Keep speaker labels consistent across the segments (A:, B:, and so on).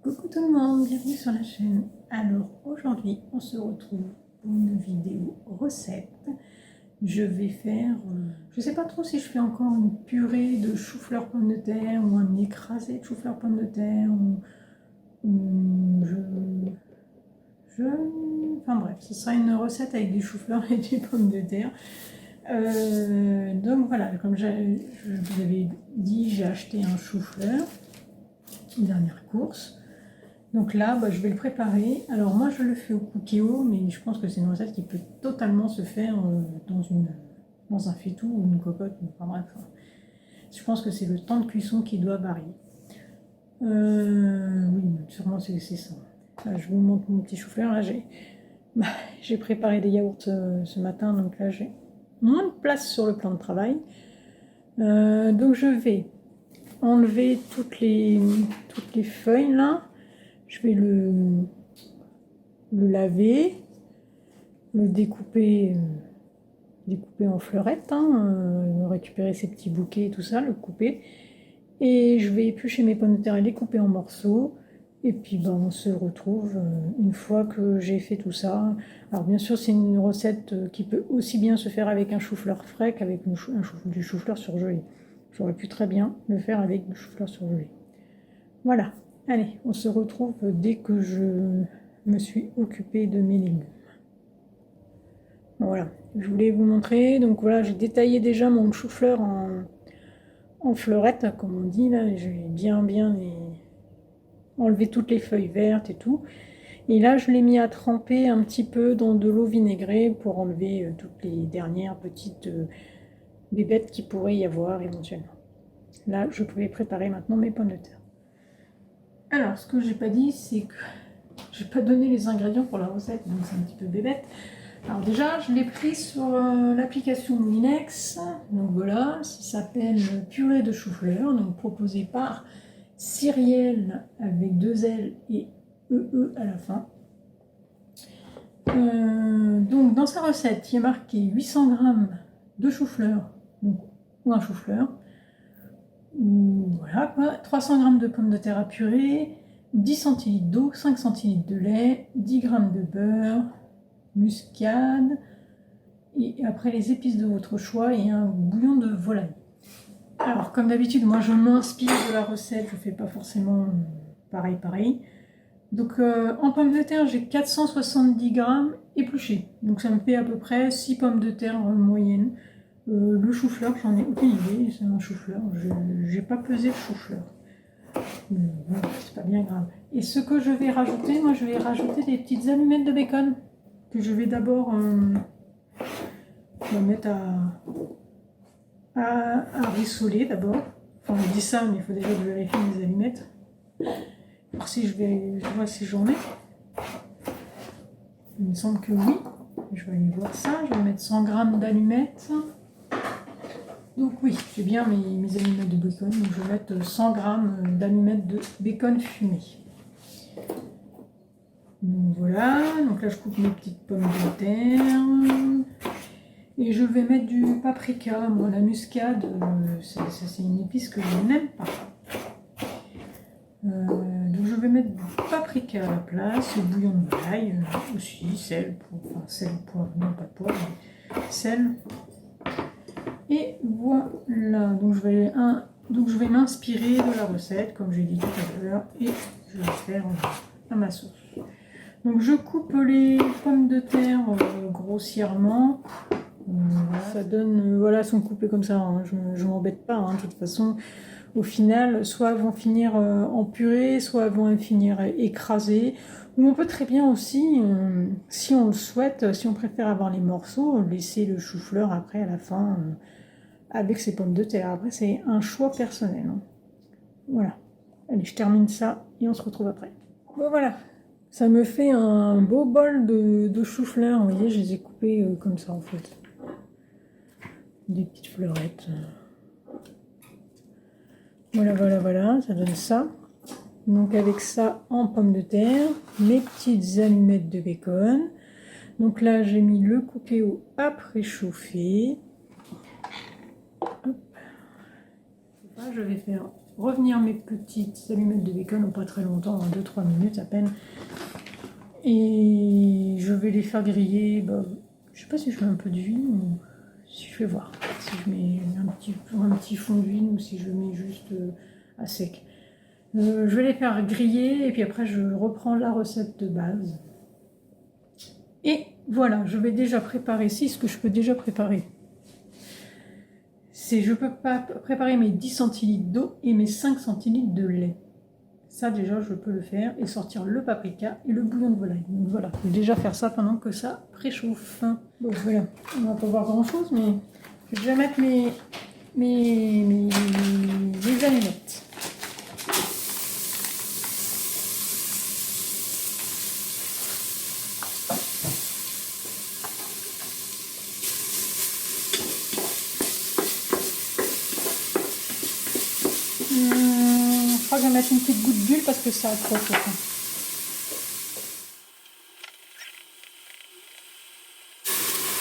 A: Coucou tout le monde, bienvenue sur la chaîne. Alors aujourd'hui on se retrouve pour une vidéo recette. Je vais faire, je sais pas trop si je fais encore une purée de chou-fleur pomme de terre ou un écrasé de chou-fleur pomme de terre ou enfin bref, ce sera une recette avec des chou-fleurs et des pommes de terre. Donc voilà, comme je vous avais dit, j'ai acheté un chou-fleur, dernière course. Donc là, je vais le préparer. Alors moi, je le fais au cookéo, mais je pense que c'est une recette qui peut totalement se faire dans un faitout ou une cocotte. Enfin bref, je pense que c'est le temps de cuisson qui doit varier. Oui, sûrement c'est ça. Là, je vous montre mon petit chou-fleur. Là, j'ai préparé des yaourts ce matin, donc là, j'ai moins de place sur le plan de travail. Donc je vais enlever toutes les feuilles là. Je vais le laver, le découper en fleurettes, récupérer ses petits bouquets et tout ça, le couper. Et je vais éplucher mes pommes de terre et les couper en morceaux. Et puis on se retrouve une fois que j'ai fait tout ça. Alors bien sûr c'est une recette qui peut aussi bien se faire avec un chou-fleur frais qu'avec du chou-fleur surgelé. J'aurais pu très bien le faire avec du chou-fleur surgelé. Voilà, allez, on se retrouve dès que je me suis occupée de mes légumes. Voilà, je voulais vous montrer, donc voilà, j'ai détaillé déjà mon chou-fleur en fleurettes, comme on dit, là, j'ai bien enlevé toutes les feuilles vertes et tout. Et là, je l'ai mis à tremper un petit peu dans de l'eau vinaigrée pour enlever toutes les dernières petites bébêtes qu'il pourrait y avoir éventuellement. Là, je pouvais préparer maintenant mes pommes de terre. Alors, ce que j'ai pas dit, c'est que j'ai pas donné les ingrédients pour la recette, donc c'est un petit peu bébête. Alors déjà, je l'ai pris sur l'application Moulinex, donc voilà, ça s'appelle purée de chou-fleur, donc proposé par Cyrielle avec 2 L et EE à la fin. Donc dans sa recette, il y a marqué 800 g de chou-fleur, ou un chou-fleur, voilà quoi, 300 g de pommes de terre à purée, 10 centilitres d'eau, 5 centilitres de lait, 10 g de beurre, muscade, et après les épices de votre choix et un bouillon de volaille. Alors comme d'habitude, moi je m'inspire de la recette, je fais pas forcément pareil. Donc en pommes de terre, j'ai 470 g épluchés, donc ça me fait à peu près 6 pommes de terre moyennes. Le chou-fleur, j'en ai aucune idée, c'est un chou-fleur, j'ai pas pesé le chou-fleur. Bon, c'est pas bien grave. Et ce que je vais rajouter, moi je vais rajouter des petites allumettes de bacon que je vais d'abord mettre à rissoler d'abord. Enfin, je dis ça, mais il faut déjà vérifier mes allumettes. Alors si je vois si j'en ai. Il me semble que oui. Je vais aller voir ça. Je vais mettre 100 g d'allumettes. Donc oui, j'ai bien mes allumettes de bacon. Donc je vais mettre 100 g d'allumettes de bacon fumé. Donc voilà. Donc là je coupe mes petites pommes de terre. Et je vais mettre du paprika. Moi, la muscade, c'est une épice que je n'aime pas. Donc je vais mettre du paprika à la place, le bouillon de volaille aussi, sel, poivre, non pas de poivre, mais sel. Et voilà, donc je vais m'inspirer de la recette, comme j'ai dit tout à l'heure, et je vais faire à ma sauce. Donc je coupe les pommes de terre grossièrement. Voilà, ça donne, voilà, sont coupées comme ça, hein. Je m'embête pas, hein. De toute façon, au final, soit elles vont finir en purée, soit elles vont finir écrasées. Ou on peut très bien aussi, si on le souhaite, si on préfère avoir les morceaux, laisser le chou-fleur après à la fin avec ses pommes de terre. Après, c'est un choix personnel, hein. Voilà. Allez, je termine ça et on se retrouve après. Bon, voilà. Ça me fait un beau bol de chou-fleur. Vous voyez, je les ai coupés comme ça en fait. Des petites fleurettes. Voilà, ça donne ça. Donc avec ça en pommes de terre, mes petites allumettes de bacon. Donc là j'ai mis le cookéo à préchauffer. je vais faire revenir mes petites allumettes de bacon, pas très longtemps, 2-3 minutes à peine. Et je vais les faire griller. Je sais pas si je mets un peu d'huile ou si je vais voir. Si je mets un petit fond d'huile ou si je mets juste à sec. Je vais les faire griller et puis après je reprends la recette de base. Et voilà, je vais déjà préparer ici ce que je peux déjà préparer. Je peux pas préparer mes 10 centilitres d'eau et mes 5 centilitres de lait. Ça déjà je peux le faire et sortir le paprika et le bouillon de volaille. Donc voilà, je vais déjà faire ça pendant que ça préchauffe. Donc voilà, on va pas voir grand chose mais je vais mettre mes allumettes. Je crois que je vais mettre une petite goutte d'huile parce que ça accroche au fond.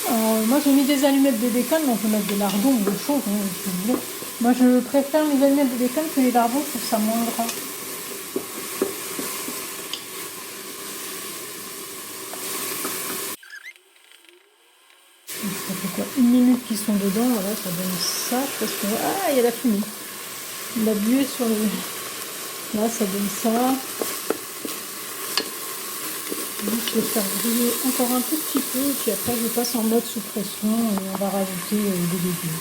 A: Alors, moi j'ai mis des allumettes de bacon, mais on peut mettre des lardons ou des choses, hein, si vous voulez. Moi je préfère les allumettes de bacon que les lardons, je trouve ça moins gras. Ça fait quoi, 1 minute qu'ils sont dedans, voilà, ça donne ça. Parce que ah, il y a la fumée. La buée sur le. Là, ça donne ça. Juste le faire griller encore un tout petit peu, et puis après je passe en mode sous pression et on va rajouter des légumes.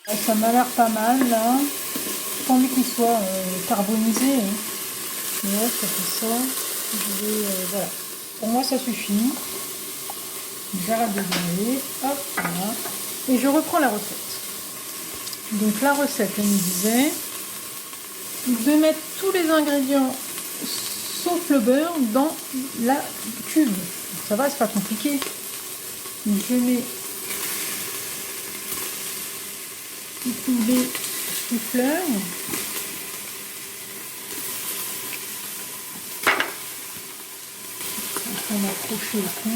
A: Ça m'a l'air pas mal là. J'ai pas envie qu'il soit carbonisé. Hein. Ouais, ça fait ça. Je vais, voilà. Pour moi ça suffit. J'arrête de griller. Hop, voilà. Et je reprends la recette. Donc la recette, elle me disait de mettre tous les ingrédients sauf le beurre dans la cube. Ça va, c'est pas compliqué. Donc, je mets tous les chou-fleurs. On va accrocher le fond.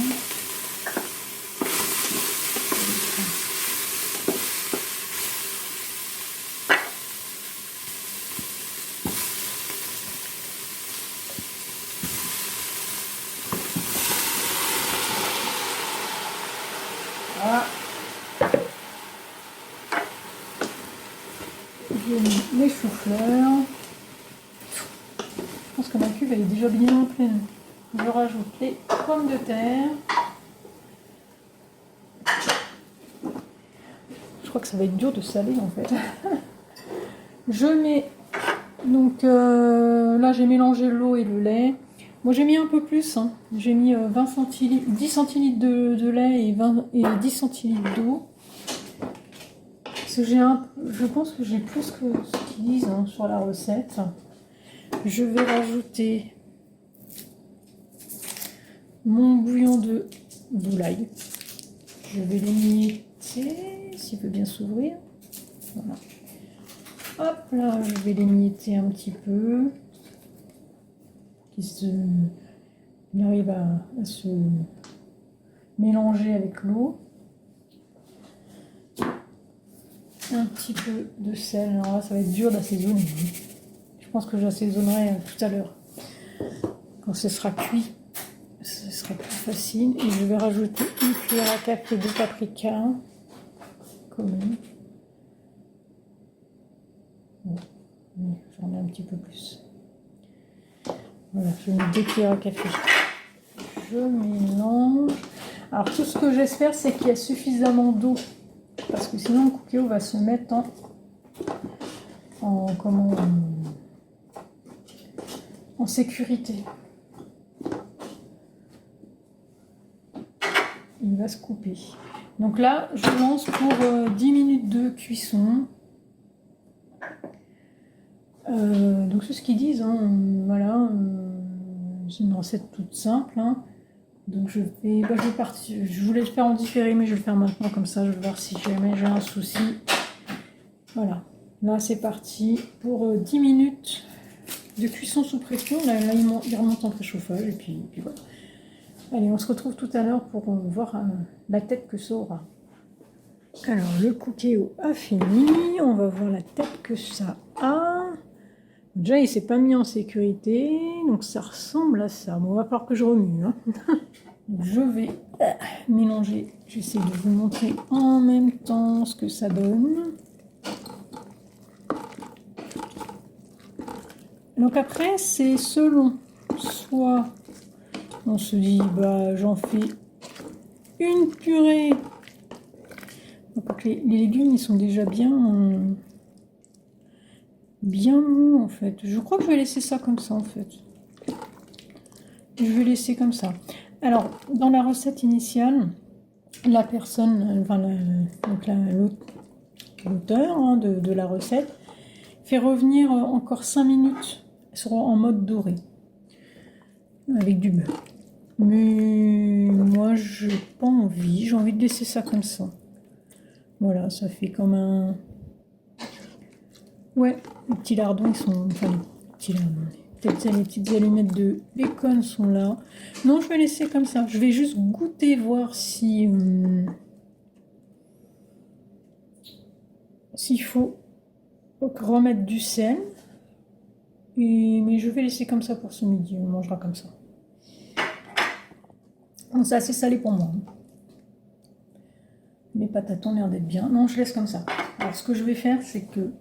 A: Voilà. J'ai mis les choux-fleurs. Je pense que ma cuve elle est déjà bien pleine. Je rajoute les pommes de terre. Je crois que ça va être dur de saler en fait. Je mets donc là j'ai mélangé l'eau et le lait. Moi j'ai mis un peu plus, hein. J'ai mis 20 centilitres, 10 centilitres de lait et 10 centilitres d'eau. Parce que je pense que j'ai plus que ce qu'ils disent hein, sur la recette. Je vais rajouter mon bouillon de volaille. Je vais l'émietter, s'il peut bien s'ouvrir. Voilà. Hop là, je vais l'émietter un petit peu. Il arrive à se mélanger avec l'eau. Un petit peu de sel. Alors là, ça va être dur d'assaisonner. Je pense que j'assaisonnerai tout à l'heure. Quand ce sera cuit, ce sera plus facile. Et je vais rajouter une cuillère à café de paprika. Commune. J'en ai un petit peu plus. Voilà, je mets 2 cuillères à café. Je mélange. Alors tout ce que j'espère, c'est qu'il y a suffisamment d'eau. Parce que sinon le cookéo va se mettre en sécurité. Il va se couper. Donc là, je lance pour 10 minutes de cuisson. Donc c'est ce qu'ils disent, hein, voilà, c'est une recette toute simple. Hein. Donc je vais partir. Je voulais le faire en différé, mais je vais le faire maintenant comme ça. Je vais voir si jamais j'ai un souci. Voilà, là c'est parti pour 10 minutes de cuisson sous pression. Là il remonte en préchauffage et puis voilà. Allez, on se retrouve tout à l'heure pour voir la tête que ça aura. Alors, le cookéo a fini. On va voir la tête que ça a. Déjà, il ne s'est pas mis en sécurité. Donc, ça ressemble à ça. Bon, on va falloir que je remue. Hein. Donc, je vais mélanger. J'essaie de vous montrer en même temps ce que ça donne. Donc, après, c'est selon. Soit on se dit, bah, j'en fais une purée. Donc, les légumes, ils sont déjà bien mous, en fait. Je crois que je vais laisser ça comme ça, en fait. Je vais laisser comme ça. Alors, dans la recette initiale, la personne, enfin, l'auteur hein, de la recette, fait revenir encore 5 minutes en mode doré, avec du beurre. Mais moi, je n'ai pas envie. J'ai envie de laisser ça comme ça. Voilà, ça fait comme un... Ouais, les petits lardons, ils sont... Enfin, les petits lardons. Peut-être les petites allumettes de bacon sont là. Non, je vais laisser comme ça. Je vais juste goûter, voir si... s'il faut remettre du sel. Mais je vais laisser comme ça pour ce midi. On mangera comme ça. Bon, c'est assez salé pour moi. Les patates ont l'air d'être bien. Non, je laisse comme ça. Alors, ce que je vais faire, c'est que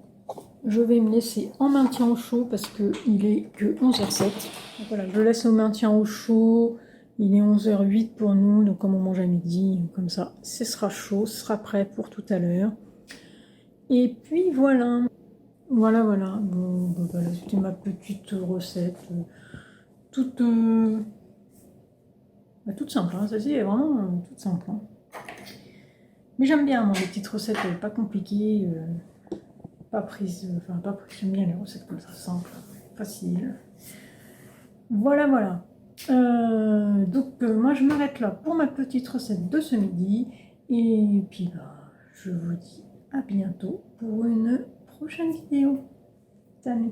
A: je vais me laisser en maintien au chaud parce qu'il est que 11h07. Donc voilà, je laisse au maintien au chaud. Il est 11h08 pour nous. Donc, comme on mange à midi, comme ça, ce sera chaud. Ce sera prêt pour tout à l'heure. Et puis, voilà. Voilà. Bon, voilà, c'était ma petite recette. Toute simple. Hein. Celle-ci est vraiment toute simple. Hein. Mais j'aime bien, moi, les petites recettes pas compliquées, pas prises, j'aime bien les recettes comme ça, simples, faciles. Voilà. Donc, moi, je m'arrête là pour ma petite recette de ce midi. Et puis, je vous dis à bientôt pour une prochaine vidéo. Salut!